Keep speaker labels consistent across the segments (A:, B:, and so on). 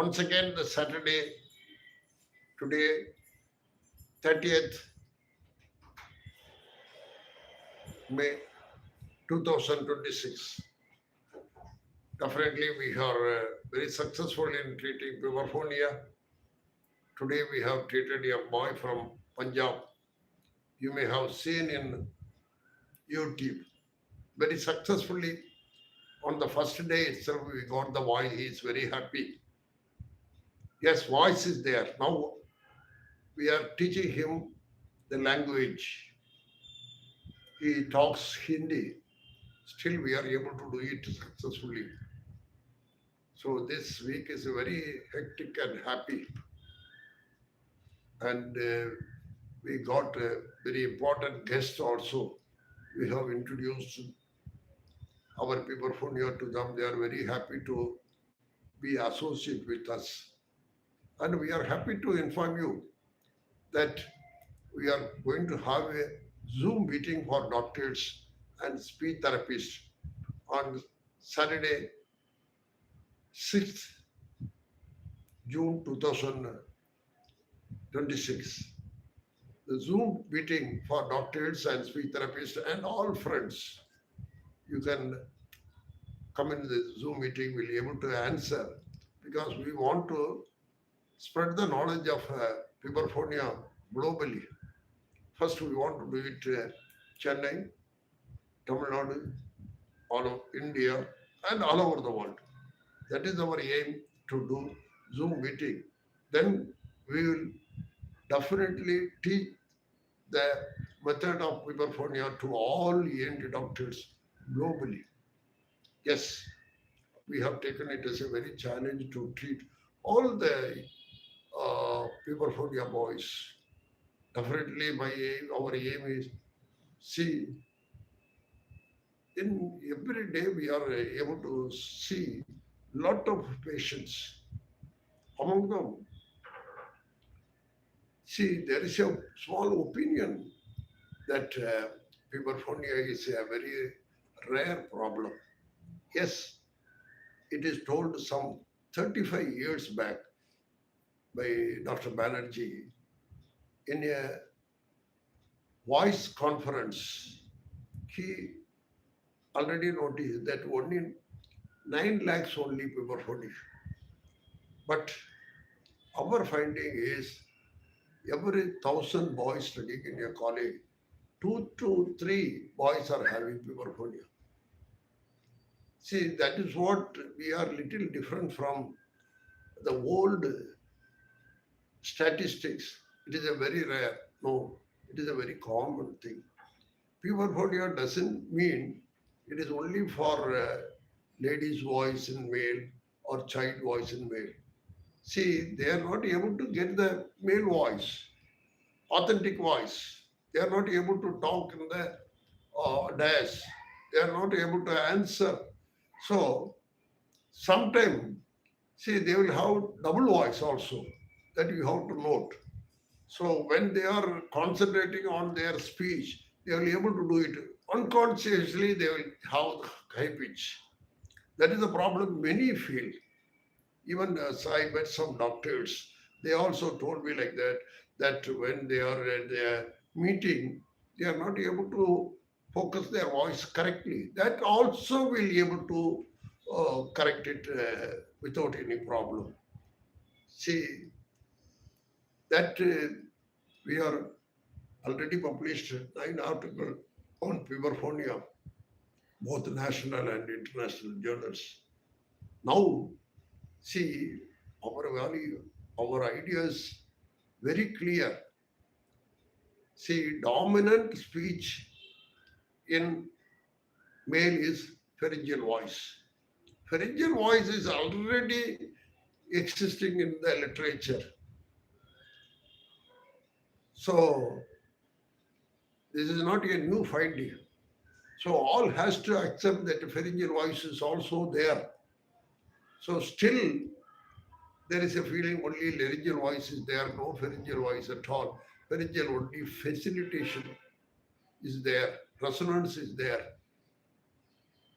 A: Once again, the Saturday, today, 30th May 2026. Definitely, we are very successful in treating Puberphonia. Today, we have treated a boy from Punjab. You may have seen in YouTube very successfully. On the first day itself, we got the boy. He is very happy. Yes, voice is there. Now we are teaching him the language. He talks Hindi. Still, we are able to do it successfully. So this week is very hectic and happy. And we got a very important guest also. We have introduced our Puberphonia to them. They are very happy to be associated with us. And we are happy to inform you that we are going to have a Zoom meeting for doctors and speech therapists on Saturday, 6th June 2026. The Zoom meeting for doctors and speech therapists and all friends. You can come in the Zoom meeting, we'll be able to answer because we want to spread the knowledge of Puberphonia globally. First, we want to do it Chennai, Tamil Nadu, all of India, and all over the world. That is our aim to do Zoom meeting. Then we will definitely teach the method of Puberphonia to all ENT doctors globally. Yes, we have taken it as a very challenge to treat all the Puberphonia boys. Definitely, our aim is see. In every day, we are able to see lot of patients. Among them, see, there is a small opinion that Puberphonia is a very rare problem. Yes, it is told some 35 years back by Dr. Banerjee in a voice conference. He already noticed that only 9 lakhs only Puberphonia. But our finding is every 1,000 boys studying in a college, 2 to 3 boys are having Puberphonia. See, that is what we are little different from the old statistics. It is a very rare. No, it is a very common thing. Puberphonia doesn't mean it is only for ladies' voice in male or child voice in male. See, they are not able to get the male voice, authentic voice. They are not able to talk in the dash. They are not able to answer. So, sometimes, see, they will have double voice also. That you have to note. So, when they are concentrating on their speech, they will be able to do it. Unconsciously, they will have high pitch. That is the problem many feel. Even as I met some doctors, they also told me like that, that when they are at their meeting, they are not able to focus their voice correctly. That also will be able to correct it without any problem. See, that we are already published 9 articles on Puberphonia, both national and international journals. Now, see, our value, our ideas very clear. See, dominant speech in male is pharyngeal voice. Pharyngeal voice is already existing in the literature. So, this is not a new finding. So, all has to accept that pharyngeal voice is also there. So, still, there is a feeling only laryngeal voice is there, no pharyngeal voice at all. Pharyngeal only facilitation is there, resonance is there.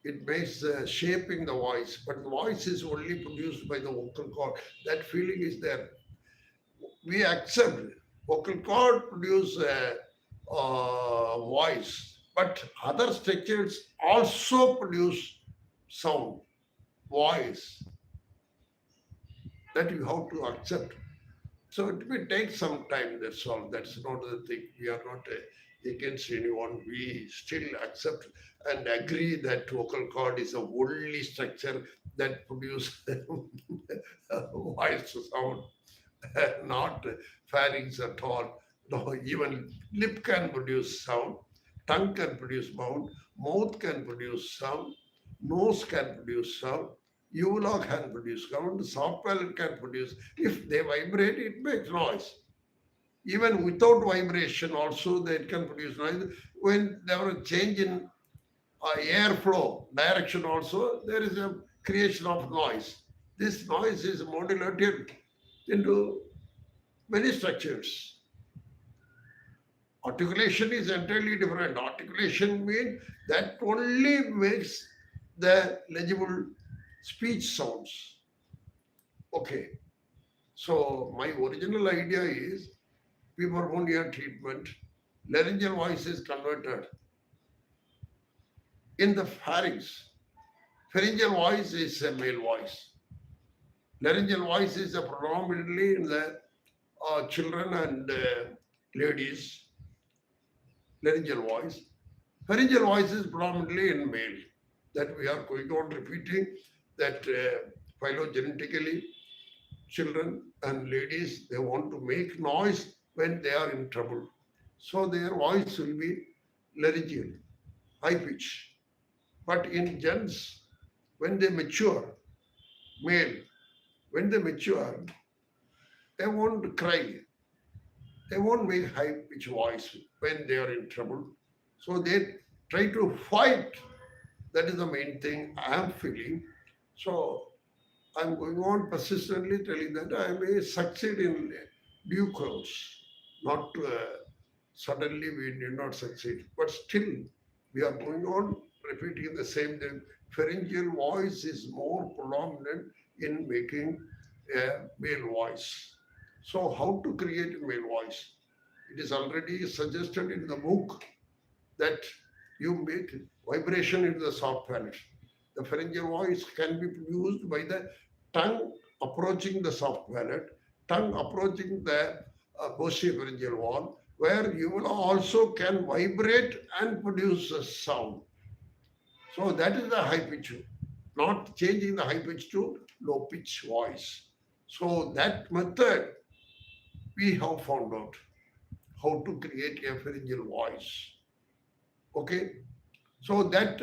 A: It makes shaping the voice, but the voice is only produced by the vocal cord. That feeling is there. We accept vocal cord produce voice, but other structures also produce sound, voice, that you have to accept. So it may take some time, that's all. That's not the thing. We are not against anyone. We still accept and agree that vocal cord is a only structure that produces voice sound, not pharynx at all. No, even lip can produce sound, tongue can produce sound, mouth can produce sound, nose can produce sound, uvula can produce sound, soft palate can produce. If they vibrate, it makes noise. Even without vibration, also they can produce noise. When there is a change in airflow direction, also there is a creation of noise. This noise is modulated into many structures. Articulation is entirely different. Articulation means that only makes the legible speech sounds. Okay. So my original idea is puberphonia treatment. Laryngeal voice is converted in the pharynx. Pharyngeal voice is a male voice. Laryngeal voice is predominantly in the children and ladies. Laryngeal voice. Pharyngeal voice is predominantly in male. That we are going on repeating that phylogenetically, children and ladies, they want to make noise when they are in trouble. So their voice will be laryngeal, high pitch. But in gents, when they mature, male, when they mature, they won't cry. They won't make high pitch voice when they are in trouble. So they try to fight. That is the main thing I am feeling. So I'm going on persistently telling that I may succeed in due course. Not suddenly we did not succeed, but still we are going on repeating the same thing. Pharyngeal voice is more predominant in making a male voice. So how to create a male voice? It is already suggested in the book that you make vibration in the soft palate. The pharyngeal voice can be produced by the tongue approaching the soft palate, tongue approaching the posterior pharyngeal wall, where you will also can vibrate and produce a sound. So that is the high pitch, not changing the high pitch to low pitch voice. So that method we have found out how to create a pharyngeal voice. Okay, so that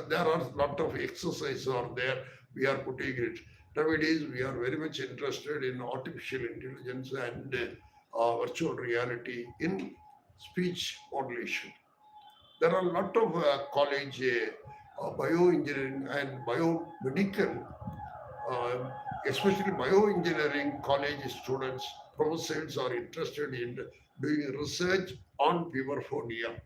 A: there are a lot of exercises are there. We are putting it. Nowadays, we are very much interested in artificial intelligence and virtual reality in speech modulation. There are a lot of college bioengineering and biomedical, uh, especially bioengineering college students, professors are interested in doing research on puberphonia.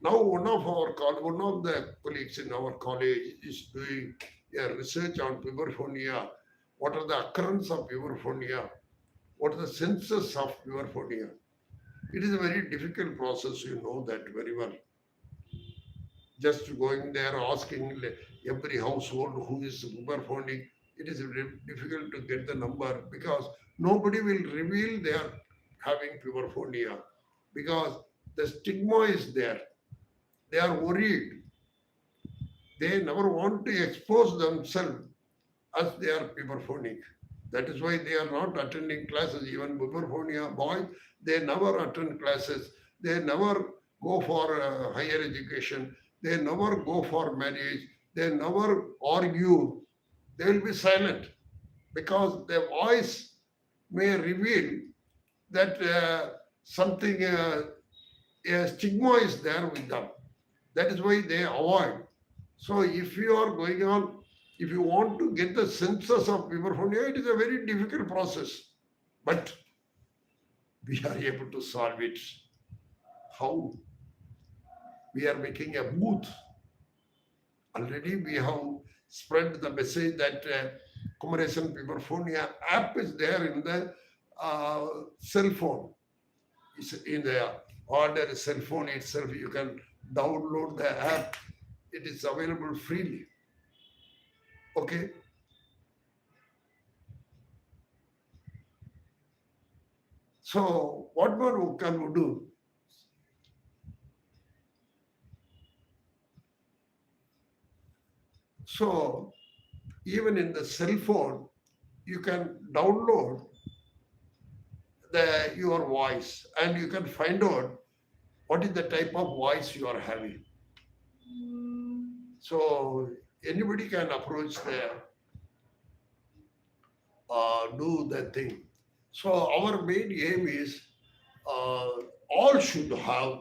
A: Now, one of the colleagues in our college is doing a research on puberphonia. What are the occurrence of puberphonia? What are the senses of puberphonia? It is a very difficult process, you know that very well. Just going there asking every household who is puberphonic, it is very difficult to get the number because nobody will reveal they are having puberphonia because the stigma is there. They are worried. They never want to expose themselves as they are puberphonic. That is why they are not attending classes. Even puberphonia boys, they never attend classes. They never go for higher education. They never go for marriage. They never argue. They will be silent because their voice may reveal that something, a stigma is there with them. That is why they avoid. So if you are going on, if you want to get the census of puberphonia, it is a very difficult process. But we are able to solve it. How? We are making a booth Already we have spread the message that Kumaresan Puberphonia app is there in the cell phone. It's in the order cell phone itself. You can download the app. It is available freely. Okay. So what more can we do? So even in the cell phone, you can download your voice and you can find out what is the type of voice you are having. So anybody can approach the do the thing. So our main aim is all should have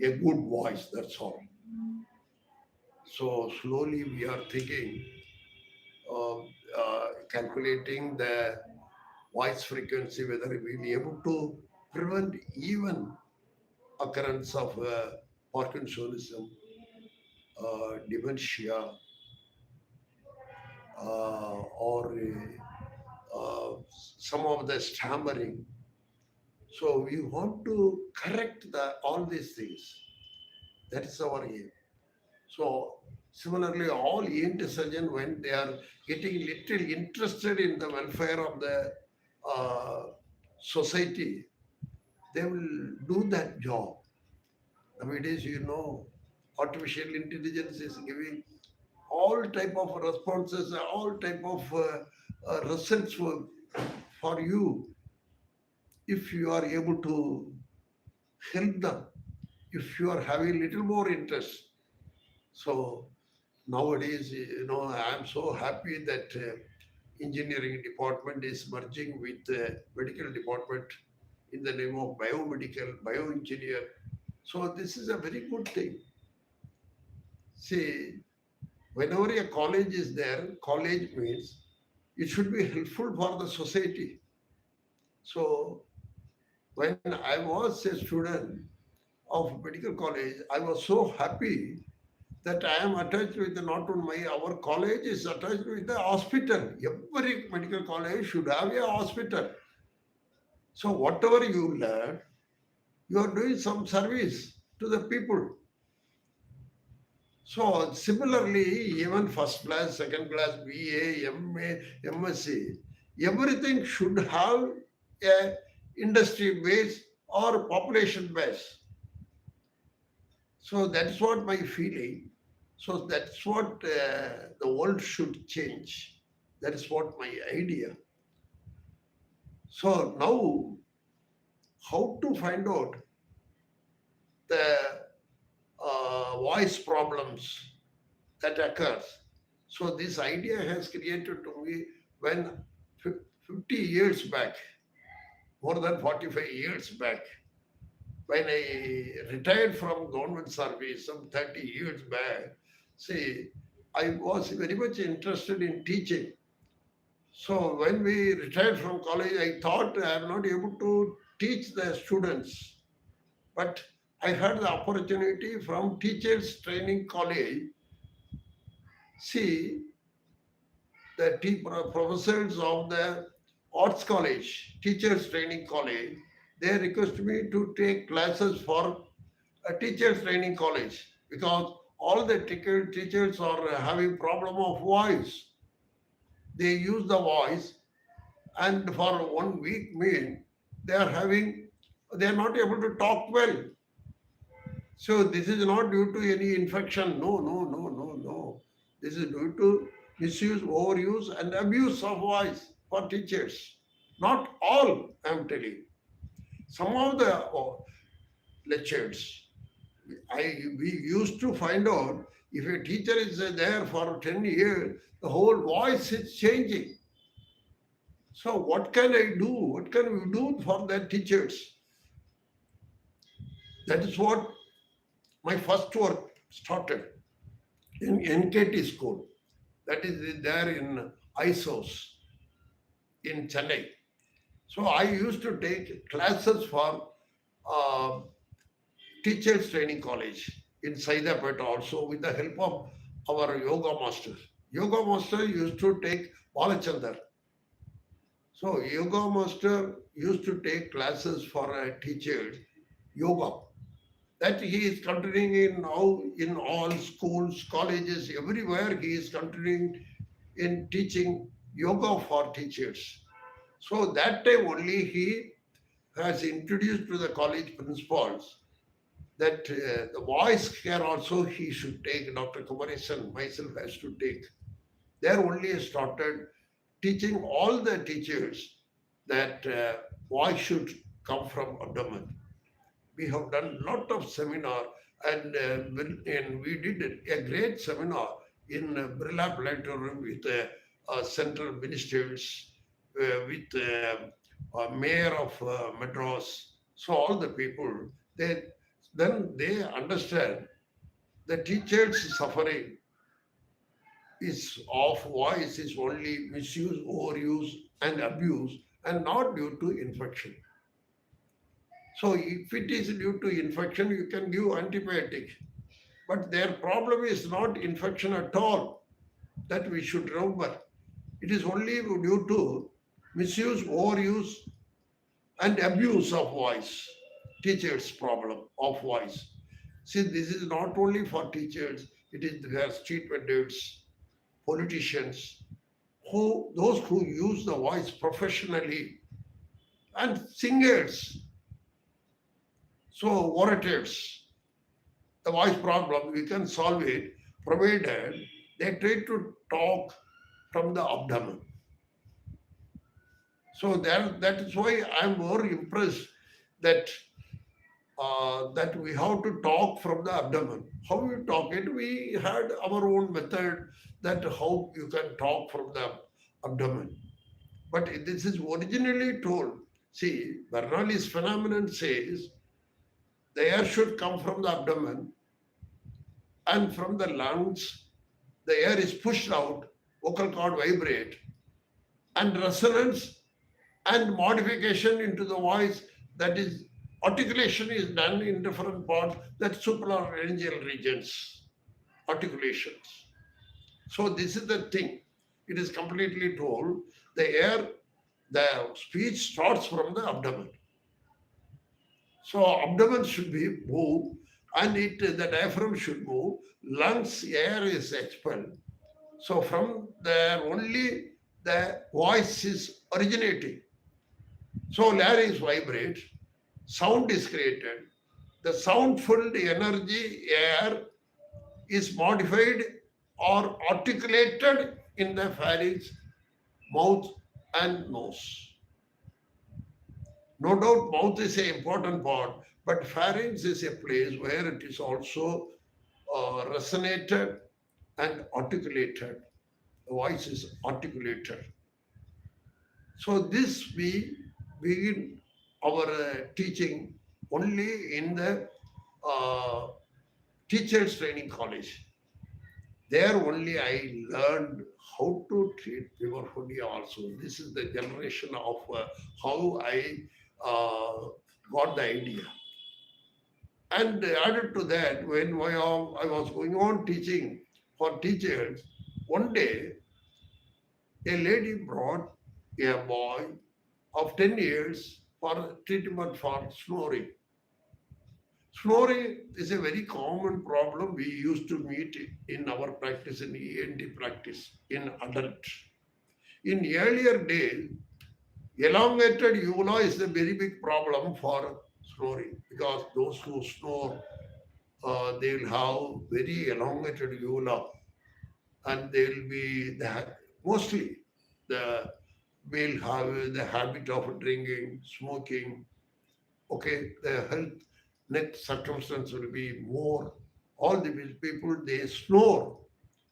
A: a good voice. That's all. So slowly we are thinking of calculating the voice frequency, whether we'll be able to prevent even occurrence of Parkinsonism, dementia, or some of the stammering. So we want to correct all these things. That is our aim. So similarly, all ENT surgeons, when they are getting little interested in the welfare of the uh, society, they will do that job. Nowadays, artificial intelligence is giving all type of responses, all type of results for you if you are able to help them, if you are having little more interest. So nowadays, I am so happy that engineering department is merging with medical department in the name of biomedical, bioengineer. So this is a very good thing. See, whenever a college is there, college means it should be helpful for the society. So when I was a student of medical college, I was so happy that I am attached with not only our college is attached with the hospital. Every medical college should have a hospital. So whatever you learn, you are doing some service to the people. So similarly, even first class, second class, BA, MA, MSc, everything should have a industry base or population base. So that's what my feeling. So that's what the world should change. That is what my idea. So now, how to find out the voice problems that occurs? So this idea has created to me when 50 years back, more than 45 years back, when I retired from government service some 30 years back. See, I was very much interested in teaching. So when we retired from college, I thought I am not able to teach the students. But I had the opportunity from Teachers Training College. See, the professors of the Arts College, Teachers Training College, they requested me to take classes for a Teachers Training College because all the teachers are having problem of voice. They use the voice, and for 1 week mean they are not able to talk well. So this is not due to any infection. No, no, no, no, no. This is due to misuse, overuse, and abuse of voice for teachers. Not all, I am telling you. Some of the lectures, we used to find out if a teacher is there for 10 years, the whole voice is changing. So what can I do? What can we do for the teachers? That is what my first work started in NKT school. That is there in ISOS in Chennai. So I used to take classes for uh, Teachers Training College in Saidapet also with the help of our yoga master. Yoga master used to take Balachandar. So yoga master used to take classes for teachers, yoga. That he is continuing in now in all schools, colleges, everywhere he is continuing in teaching yoga for teachers. So that time only he has introduced to the college principals that the voice care also he should take. Dr. Kumaresan myself has to take. There only started teaching all the teachers that voice should come from abdomen. We have done lot of seminar and we did a great seminar in Birla Planetarium with central ministers, with mayor of Madras. So all the people, they then they understand the teachers suffering is of voice is only misuse, overuse, and abuse, and not due to infection. So if it is due to infection, you can give antibiotic. But their problem is not infection at all. That we should remember. It is only due to misuse, overuse, and abuse of voice. Teachers' problem of voice. See, this is not only for teachers, it is their street vendors, politicians, who those who use the voice professionally, and singers, so orators. The voice problem, we can solve it provided they try to talk from the abdomen. So that is why I'm more impressed that that we have to talk from the abdomen. How we talk it, we had our own method that how you can talk from the abdomen. But this is originally told. See, Bernoulli's phenomenon says the air should come from the abdomen and from the lungs, the air is pushed out, vocal cord vibrate, and resonance and modification into the voice, that is articulation is done in different parts, that supralaryngeal regions, articulations. So this is the thing. It is completely told the air, the speech starts from the abdomen. So abdomen should be moved and the diaphragm should move, lungs air is expelled. So from there only the voice is originating. So larynx vibrates, sound is created. The sound filled energy air is modified or articulated in the pharynx, mouth, and nose. No doubt, mouth is an important part, but pharynx is a place where it is also resonated and articulated. The voice is articulated. So this we begin our teaching only in the uh, teachers training college. There only I learned how to treat puberphonia also. This is the generation of how I got the idea. And added to that, when I was going on teaching for teachers, one day a lady brought a boy of 10 years for treatment for snoring. Snoring is a very common problem we used to meet in our practice, in ENT practice, in adult. In earlier days, elongated uvula is a very big problem for snoring because those who snore, they will have very elongated uvula and they will be mostly the will have the habit of drinking, smoking. Okay, the health net circumstance will be more. All the people they snore.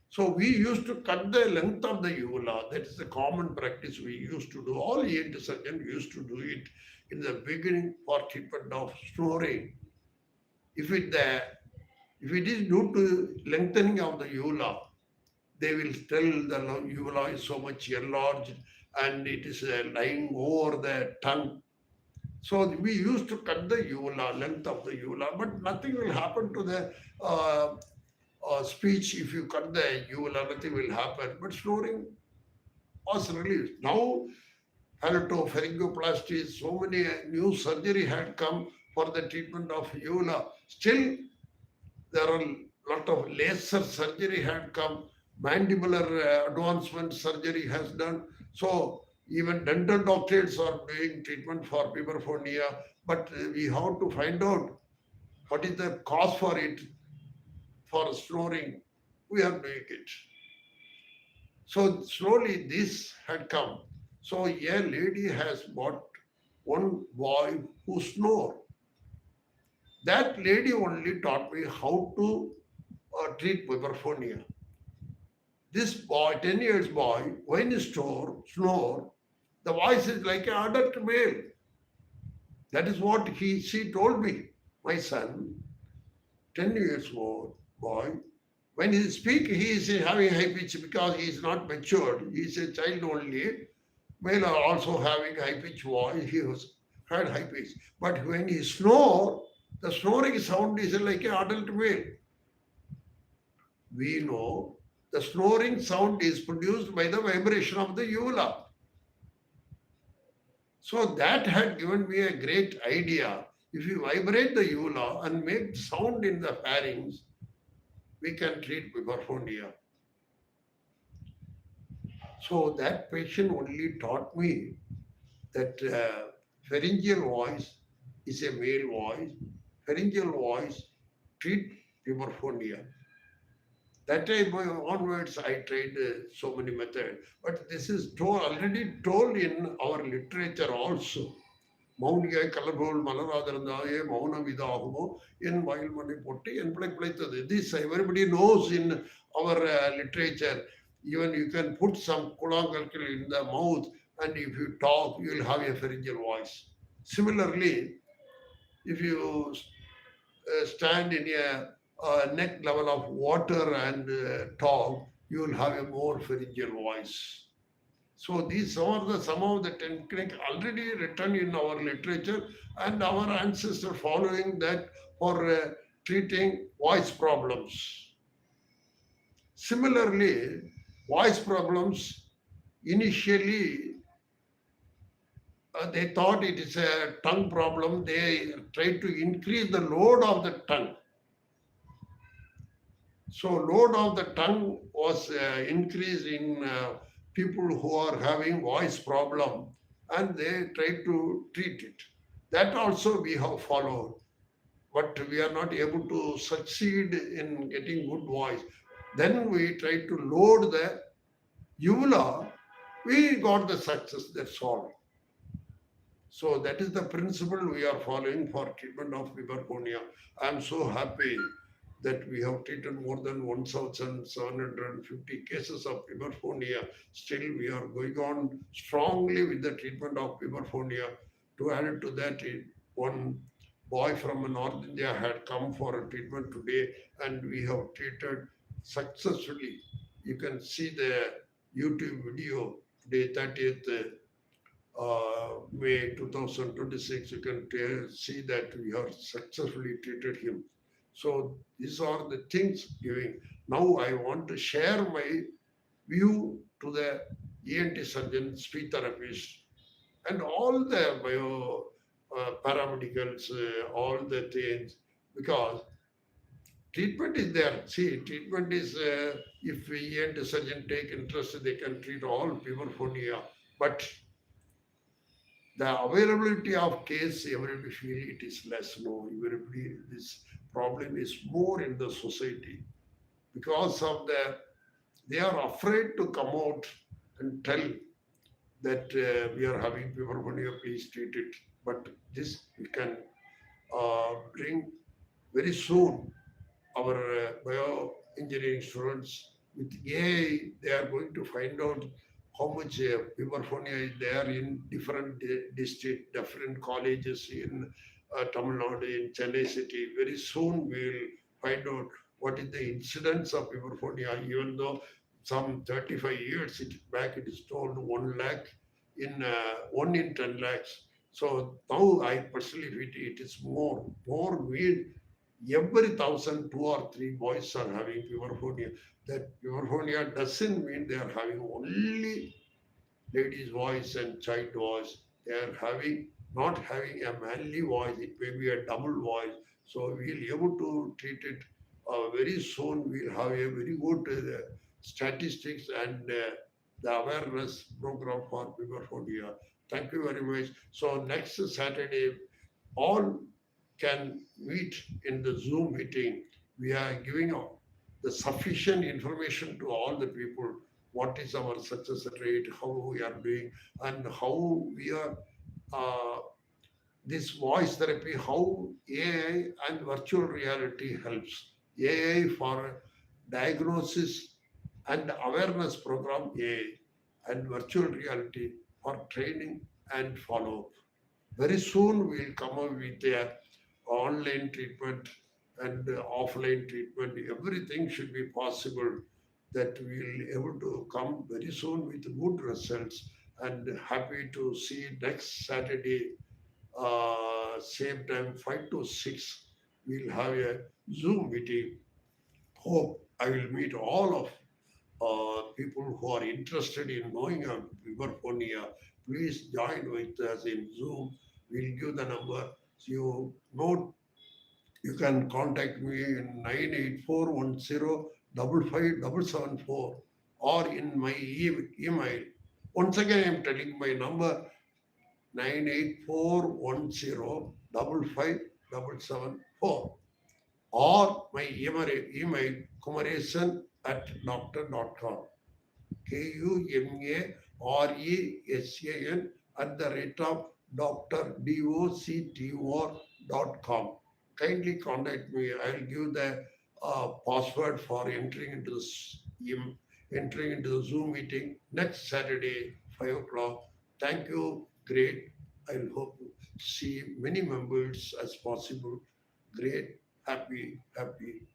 A: So we used to cut the length of the uvula. That is the common practice we used to do. All ENT surgeons used to do it in the beginning for treatment of snoring. If it is due to lengthening of the uvula, they will tell the uvula is so much enlarged and it is lying over the tongue. So we used to cut the uvula, length of the uvula, but nothing will happen to the speech, if you cut the uvula, nothing will happen. But snoring was released. Now, palatopharyngoplasty, so many new surgery had come for the treatment of uvula. Still, there are a lot of laser surgery had come, mandibular advancement surgery has done. So even dental doctors are doing treatment for puberphonia, but we have to find out what is the cause for it, for snoring. We are doing it. So slowly this had come. So a lady has bought one boy who snore. That lady only taught me how to treat puberphonia. This boy, 10 years boy, when he snore, the voice is like an adult male. That is what she told me. My son, 10 years old boy, when he speak, he is having high pitch because he is not matured. He is a child only. Male are also having high pitch voice. He was had high pitch. But when he snore, the snoring sound is like an adult male. We know the snoring sound is produced by the vibration of the uvula. So that had given me a great idea. If you vibrate the uvula and make sound in the pharynx, we can treat puberphonia. So that patient only taught me that pharyngeal voice is a male voice. Pharyngeal voice treat puberphonia. That time onwards, I tried so many methods. But this is already told in our literature also. மௌனியாய் கலர்கோள் மலராதிருந்தாயே மௌனம் இதாகுமோ என் வாயில் மண்ணை போட்டு என் பிள்ளை பிழைத்தது. This everybody knows in our literature. Even you can put some kulangalkal in the mouth, and if you talk, you will have a pharyngeal voice. Similarly, if you stand in a neck level of water and talk, you will have a more pharyngeal voice. So these are some of the techniques already written in our literature, and our ancestors following that for treating voice problems. Similarly, voice problems initially they thought it is a tongue problem. They tried to increase the load of the tongue. So load of the tongue was increased in people who are having voice problem, and they tried to treat it. That also we have followed, but we are not able to succeed in getting good voice. Then we tried to load the uvula. We got the success, that's all. So that is the principle we are following for treatment of puberphonia. I am so happy that we have treated more than 1,750 cases of puberphonia. Still, we are going on strongly with the treatment of puberphonia. To add to that, one boy from North India had come for a treatment today, and we have treated successfully. You can see the YouTube video today, 30th May 2026. You can see that we have successfully treated him. So these are the things giving. Now I want to share my view to the ENT surgeon, speech therapist, and all the paramedicals, all the things, because treatment is there. See, treatment is, if ENT surgeon take interest, they can treat all puberphonia. But the availability of case, everybody feel it is less. No, everybody, this problem is more in the society because of they are afraid to come out and tell that we are having puberphonia, please treat it. But this we can bring very soon. Our bioengineering students with AI, they are going to find out how much puberphonia is there in different districts, different colleges in Tamil Nadu, in Chennai city. Very soon we will find out what is the incidence of puberphonia, even though some 35 years back it is told 1 lakh in 1 in 10 lakhs. So now I personally feel it is more mean every thousand, two or three boys are having puberphonia. That puberphonia doesn't mean they are having only lady's voice and child voice. They are having not having a manly voice. It may be a double voice. So we'll be able to treat it very soon. We'll have a very good statistics and the awareness program for puberphonia. Thank you very much. So next Saturday, all can meet in the Zoom meeting. We are giving out the sufficient information to all the people. What is our success rate, how we are doing, and how we are uh, this voice therapy, how AI and virtual reality helps. AI for diagnosis and awareness program AI, and virtual reality for training and follow up. Very soon we'll come up with a online treatment and offline treatment. Everything should be possible that we'll able to come very soon with good results. And happy to see next Saturday, same time 5 to 6. We'll have a Zoom meeting. Hope I will meet all of people who are interested in knowing about Puberphonia. Please join with us in Zoom. We'll give the number. So you note, you can contact me in 98410 or in my email. Once again, I am telling my number 98410 or my email kumaresan at doctor.com. Kumaresan at the rate of doctor.com. Kindly contact me. I'll give the password for entering into the Zoom meeting next Saturday, 5 o'clock. Thank you. Great. I'll hope to see many members as possible. Great. Happy, happy.